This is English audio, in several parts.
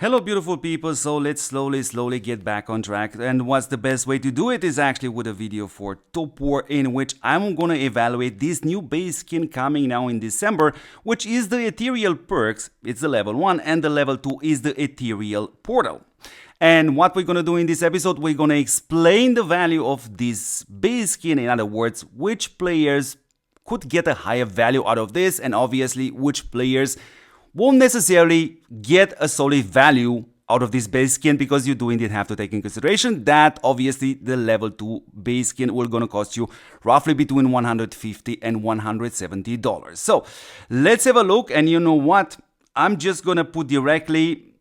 Hello beautiful people, so let's slowly get back on track, and what's the best way to do it is actually with a video for TOPWAR in which I'm gonna evaluate this new base skin coming now in December, which is the Ethereal perks. It's the level 1 and the level 2 is the Ethereal portal. And what we're gonna do in this episode, we're gonna explain the value of this base skin, in other words, which players could get a higher value out of this, and obviously which players won't necessarily get a solid value out of this base skin, because you do indeed have to take in consideration that obviously the level 2 base skin will gonna cost you roughly between $150 and $170. So let's have a look, and you know what? I'm just gonna put directly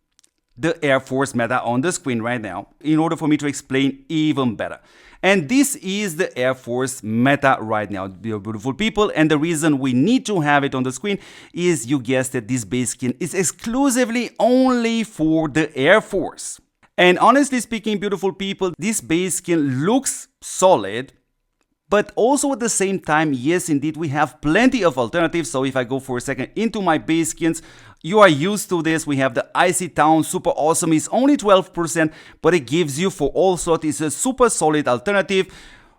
the Air Force meta on the screen right now in order for me to explain even better. And this is the Air Force meta right now, beautiful people. And the reason we need to have it on the screen is, you guessed it, this base skin is exclusively only for the Air Force. And honestly speaking, beautiful people, this base skin looks solid, but also at the same time, yes, indeed, we have plenty of alternatives. So if I go for a second into my base skins, you are used to this. We have the Icy Town, super awesome. It's only 12%, but it gives you for all slots. It's a super solid alternative.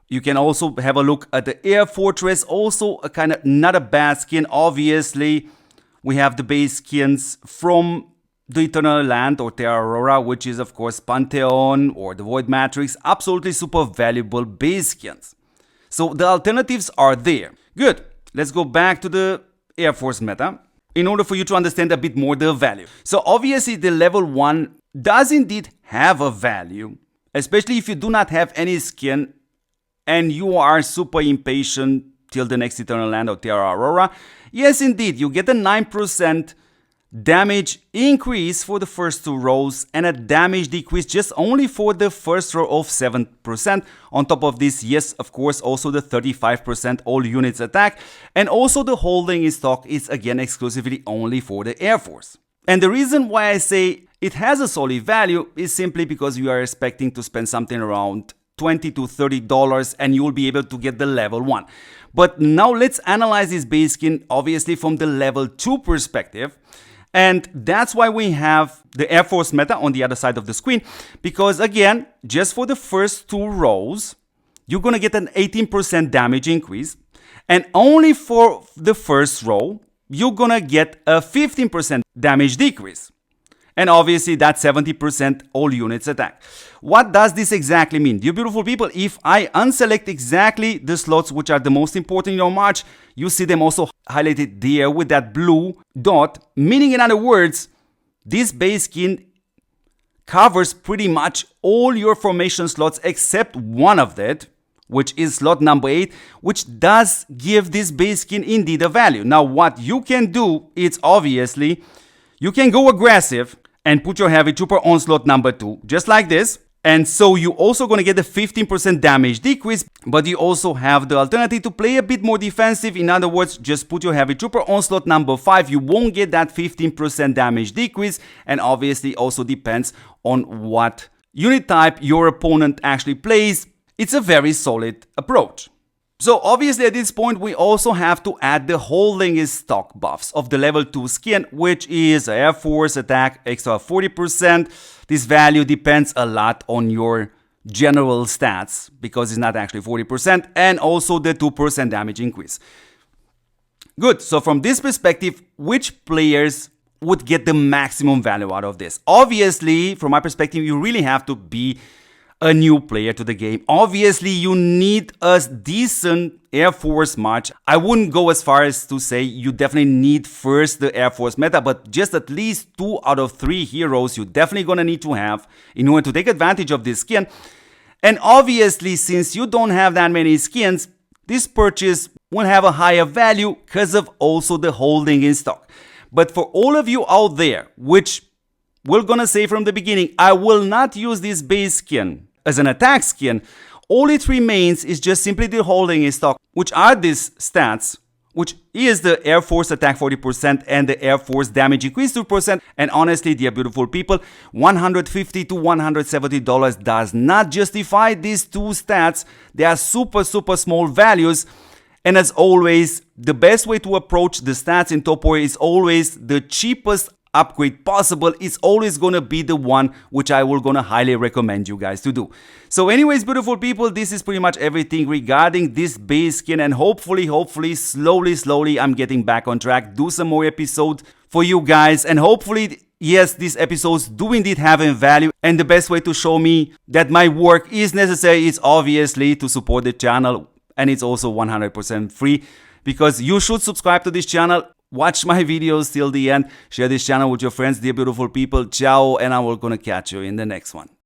You can also have a look at the Air Fortress, also a kind of not a bad skin. Obviously, we have the base skins from the Eternal Land or Terra Aurora, which is of course Pantheon or the Void Matrix. Absolutely super valuable base skins. So the alternatives are there. Good. Let's go back to the Air Force meta in order for you to understand a bit more the value. So obviously the level 1 does indeed have a value, especially if you do not have any skin and you are super impatient till the next Eternal Land or Terra Aurora. Yes, indeed, you get a 9% damage increase for the first 2 rows and a damage decrease just only for the first row of 7%. On top of this, yes, of course, also the 35% all units attack, and also the holding in stock is again exclusively only for the Air Force. And the reason why I say it has a solid value is simply because you are expecting to spend something around $20 to $30 and you will be able to get the level 1. But now let's analyze this base skin obviously from the level 2 perspective. And that's why we have the Air Force meta on the other side of the screen, because again, just for the first 2 rows, you're gonna get an 18% damage increase, and only for the first row, you're gonna get a 15% damage decrease. And obviously that's 70% all units attack. What does this exactly mean? Dear beautiful people, if I unselect exactly the slots which are the most important in your march, you see them also highlighted there with that blue dot, meaning in other words, this base skin covers pretty much all your formation slots except one of that, which is slot number 8, which does give this base skin indeed a value. Now what you can do is obviously, you can go aggressive and put your heavy trooper on slot number 2, just like this. And so you're also going to get a 15% damage decrease, but you also have the alternative to play a bit more defensive. In other words, just put your heavy trooper on slot number 5. You won't get that 15% damage decrease, and obviously also depends on what unit type your opponent actually plays. It's a very solid approach. So obviously at this point we also have to add the holding in stock buffs of the level 2 skin, which is Air Force attack extra 40%. This value depends a lot on your general stats because it's not actually 40%, and also the 2% damage increase. Good, so from this perspective, which players would get the maximum value out of this? Obviously, from my perspective, you really have to be a new player to the game. Obviously, you need a decent Air Force march. I wouldn't go as far as to say you definitely need first the Air Force meta, but just at least 2 out of 3 heroes you're definitely gonna need to have in order to take advantage of this skin. And obviously, since you don't have that many skins, this purchase will have a higher value because of also the holding in stock. But for all of you out there, which we're gonna say from the beginning, I will not use this base skin as an attack skin. All it remains is just simply the holding in stock, which are these stats, which is the Air Force attack 40% and the Air Force damage increase 2%. And honestly, dear beautiful people, $150 to $170 does not justify these 2 stats. They are super small values. And as always, the best way to approach the stats in TOPWAR is always the cheapest upgrade possible, it's always gonna be the one which I will gonna highly recommend you guys to do. So anyways, beautiful people, this is pretty much everything regarding this base skin, and hopefully slowly I'm getting back on track, do some more episodes for you guys, and hopefully yes, these episodes do indeed have a value, and the best way to show me that my work is necessary is obviously to support the channel, and it's also 100% free, because you should subscribe to this channel. Watch my videos till the end. Share this channel with your friends, dear beautiful people. Ciao, and I will gonna catch you in the next one.